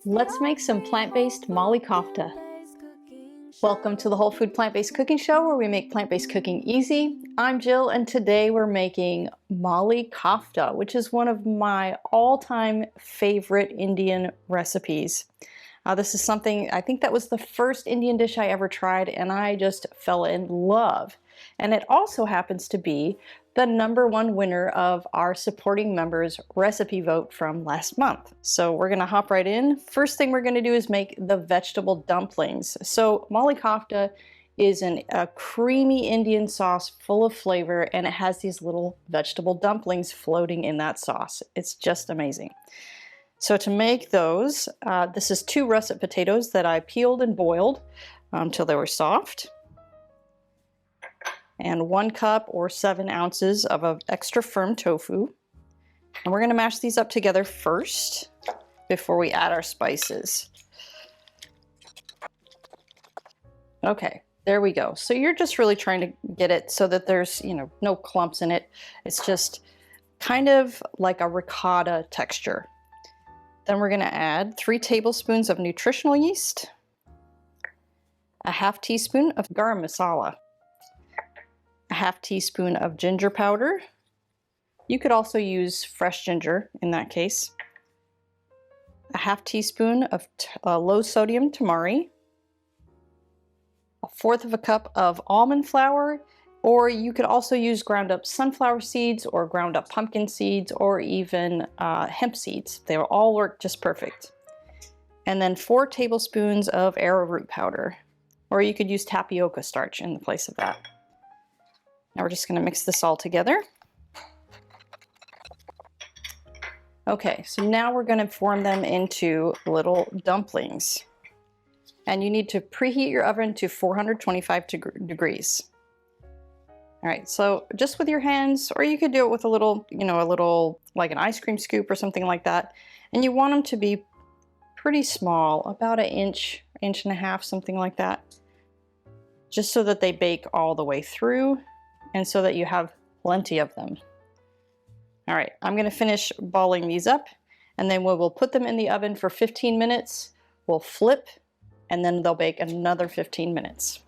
Let's make some plant-based Malai Kofta. Welcome to the Whole Food Plant-Based Cooking Show, where we make plant-based cooking easy. I'm Jill, and today we're making Malai Kofta, which is one of my all-time favorite Indian recipes. This is something, I think that was the first Indian dish I ever tried, and I just fell in love. And it also happens to be the #1 winner of our supporting members recipe vote from last month. So we're gonna hop right in. First thing we're gonna do is make the vegetable dumplings. So Malai Kofta is a creamy Indian sauce full of flavor, and it has these little vegetable dumplings floating in that sauce. It's just amazing. So to make those, this is 2 russet potatoes that I peeled and boiled until they were soft. And 1 cup or 7 ounces of an extra firm tofu. And we're gonna mash these up together first before we add our spices. Okay, there we go. So you're just really trying to get it so that there's, no clumps in it. It's just kind of like a ricotta texture. Then we're gonna add 3 tablespoons of nutritional yeast, a ½ teaspoon of garam masala, a ½ teaspoon of ginger powder. You could also use fresh ginger in that case. A ½ teaspoon of low sodium tamari. A 1/4 cup of almond flour, or you could also use ground up sunflower seeds or ground up pumpkin seeds or even hemp seeds. They will all work just perfect. And then 4 tablespoons of arrowroot powder, or you could use tapioca starch in the place of that. Now we're just going to mix this all together. Okay, so now we're going to form them into little dumplings. And you need to preheat your oven to 425 degrees. All right, so just with your hands, or you could do it with a little, like an ice cream scoop or something like that. And you want them to be pretty small, about 1 inch, 1.5 inches, something like that. Just so that they bake all the way through, and so that you have plenty of them. All right, I'm gonna finish balling these up, and then we'll put them in the oven for 15 minutes. We'll flip, and then they'll bake another 15 minutes.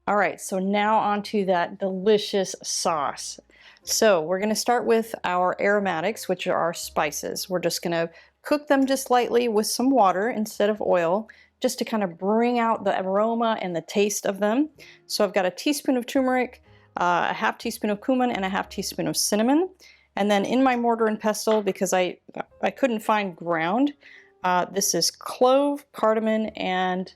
All right, so now onto that delicious sauce. So we're gonna start with our aromatics, which are our spices. We're just gonna cook them just lightly with some water instead of oil, just to kind of bring out the aroma and the taste of them. So I've got a teaspoon of turmeric, a ½ teaspoon of cumin, and a ½ teaspoon of cinnamon. And then in my mortar and pestle, because I couldn't find ground, this is clove, cardamom, and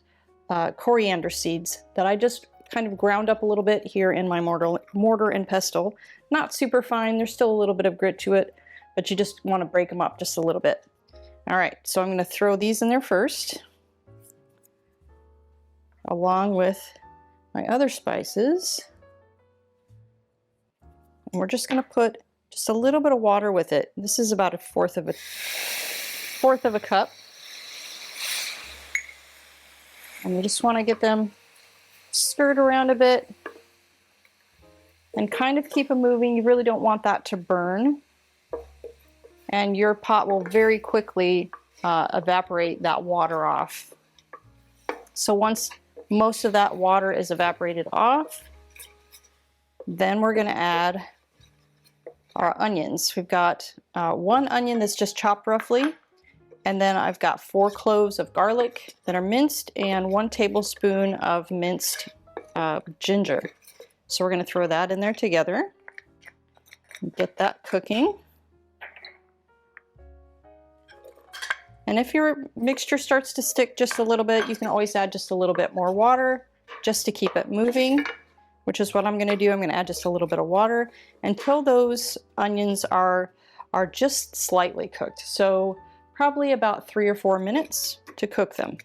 coriander seeds that I just kind of ground up a little bit here in my mortar and pestle. Not super fine, there's still a little bit of grit to it, but you just want to break them up just a little bit. All right, so I'm going to throw these in there first, along with my other spices. And we're just going to put just a little bit of water with it. This is about 1/4 of a cup. And you just want to get them stirred around a bit and kind of keep them moving. You really don't want that to burn. And your pot will very quickly evaporate that water off. So once most of that water is evaporated off, then we're going to add our onions. We've got 1 onion that's just chopped roughly, and then I've got 4 cloves of garlic that are minced and 1 tablespoon of minced ginger. So we're going to throw that in there together and get that cooking. And if your mixture starts to stick just a little bit, you can always add just a little bit more water just to keep it moving, which is what I'm going to do. I'm going to add just a little bit of water until those onions are just slightly cooked. So probably about 3 or 4 minutes to cook them.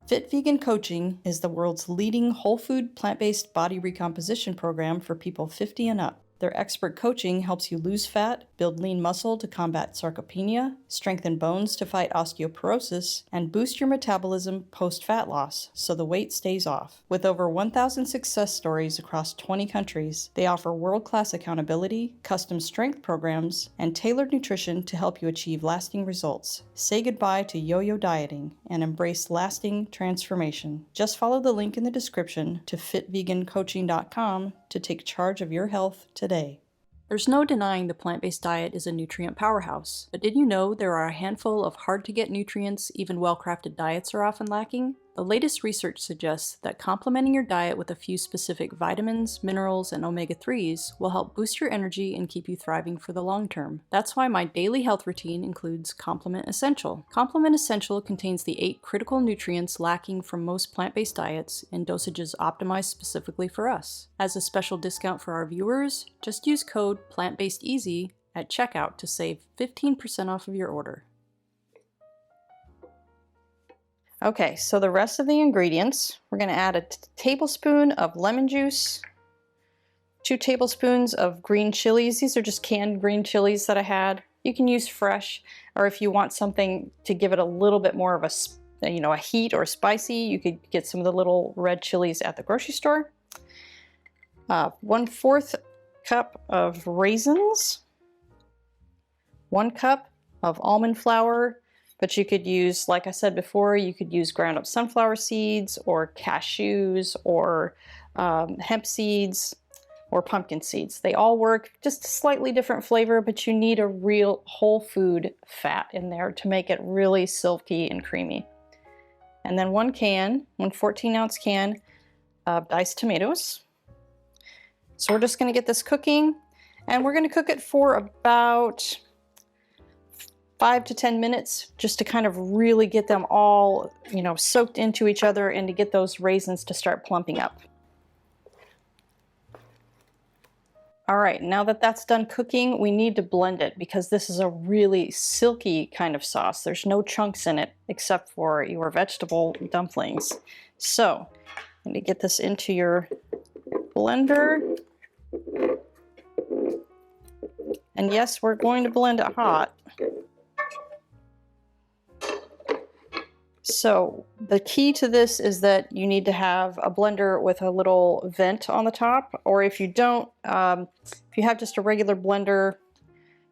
FitVegan Coaching is the world's leading whole food, plant-based body recomposition program for people 50 and up. Their expert coaching helps you lose fat, build lean muscle to combat sarcopenia, strengthen bones to fight osteoporosis, and boost your metabolism post-fat loss so the weight stays off. With over 1,000 success stories across 20 countries, they offer world-class accountability, custom strength programs, and tailored nutrition to help you achieve lasting results. Say goodbye to yo-yo dieting and embrace lasting transformation. Just follow the link in the description to FitVeganCoaching.com to take charge of your health today. There's no denying the plant-based diet is a nutrient powerhouse, but did you know there are a handful of hard-to-get nutrients even well-crafted diets are often lacking? The latest research suggests that complementing your diet with a few specific vitamins, minerals, and omega-3s will help boost your energy and keep you thriving for the long term. That's why my daily health routine includes Complement Essential. Complement Essential contains the 8 critical nutrients lacking from most plant-based diets in dosages optimized specifically for us. As a special discount for our viewers, just use code PLANTBASEDEASY at checkout to save 15% off of your order. Okay, so the rest of the ingredients, we're going to add a tablespoon of lemon juice, 2 tablespoons of green chilies. These are just canned green chilies that I had. You can use fresh, or if you want something to give it a little bit more of a heat or spicy, you could get some of the little red chilies at the grocery store. 1/4 cup of raisins, 1 cup of almond flour. But you could use, like I said before, you could use ground up sunflower seeds or cashews or hemp seeds or pumpkin seeds. They all work, just a slightly different flavor, but you need a real whole food fat in there to make it really silky and creamy. And then 1 14-ounce can of diced tomatoes. So we're just gonna get this cooking, and we're gonna cook it for about 5 to 10 minutes just to kind of really get them all, soaked into each other and to get those raisins to start plumping up. All right, now that that's done cooking, we need to blend it because this is a really silky kind of sauce. There's no chunks in it except for your vegetable dumplings. So, I'm gonna get this into your blender. And yes, we're going to blend it hot. So the key to this is that you need to have a blender with a little vent on the top, or if you don't, if you have just a regular blender,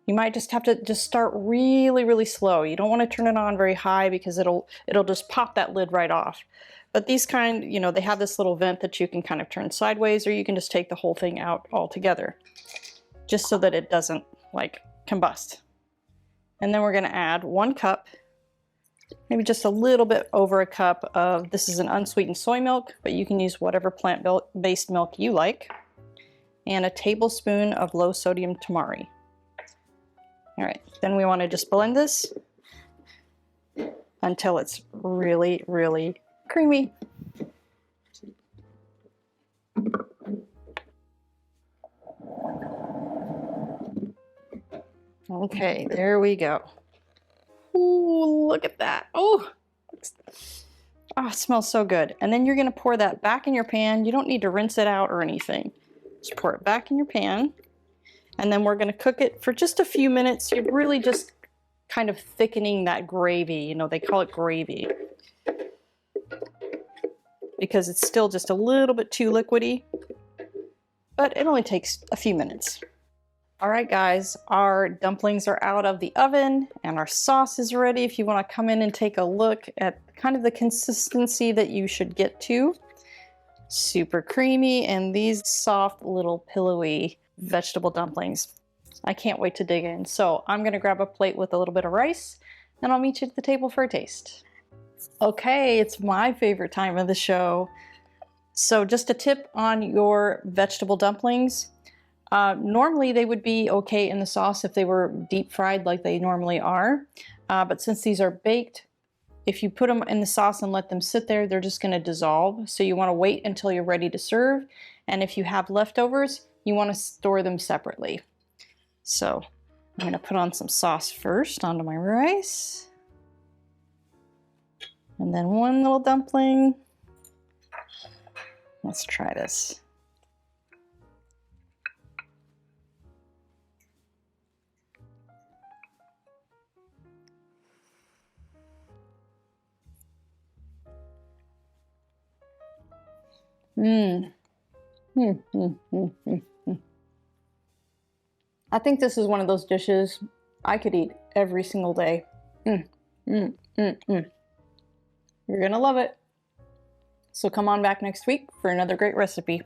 you might just have to start really, really slow. You don't want to turn it on very high because it'll just pop that lid right off. But these kind, they have this little vent that you can kind of turn sideways, or you can just take the whole thing out altogether, just so that it doesn't like combust. And then we're going to add 1 cup, maybe just a little bit over a cup of, this is an unsweetened soy milk, but you can use whatever plant-based milk you like, and a tablespoon of low sodium tamari. All right, then we want to just blend this until it's really, really creamy. Okay, there we go. Ooh, look at that. Oh, it smells so good. And then you're going to pour that back in your pan. You don't need to rinse it out or anything. Just pour it back in your pan. And then we're going to cook it for just a few minutes. You're really just kind of thickening that gravy. They call it gravy because it's still just a little bit too liquidy, but it only takes a few minutes. All right, guys, our dumplings are out of the oven and our sauce is ready. If you want to come in and take a look at kind of the consistency that you should get to. Super creamy, and these soft little pillowy vegetable dumplings. I can't wait to dig in. So I'm going to grab a plate with a little bit of rice, and I'll meet you at the table for a taste. Okay, it's my favorite time of the show. So just a tip on your vegetable dumplings. Normally they would be okay in the sauce if they were deep fried like they normally are. But since these are baked, if you put them in the sauce and let them sit there, they're just going to dissolve. So you want to wait until you're ready to serve. And if you have leftovers, you want to store them separately. So I'm going to put on some sauce first onto my rice. And then one little dumpling. Let's try this. Mm. Mm, mm, mm, mm, mm. I think this is one of those dishes I could eat every single day. Mm, mm, mm, mm. You're gonna love it. So come on back next week for another great recipe.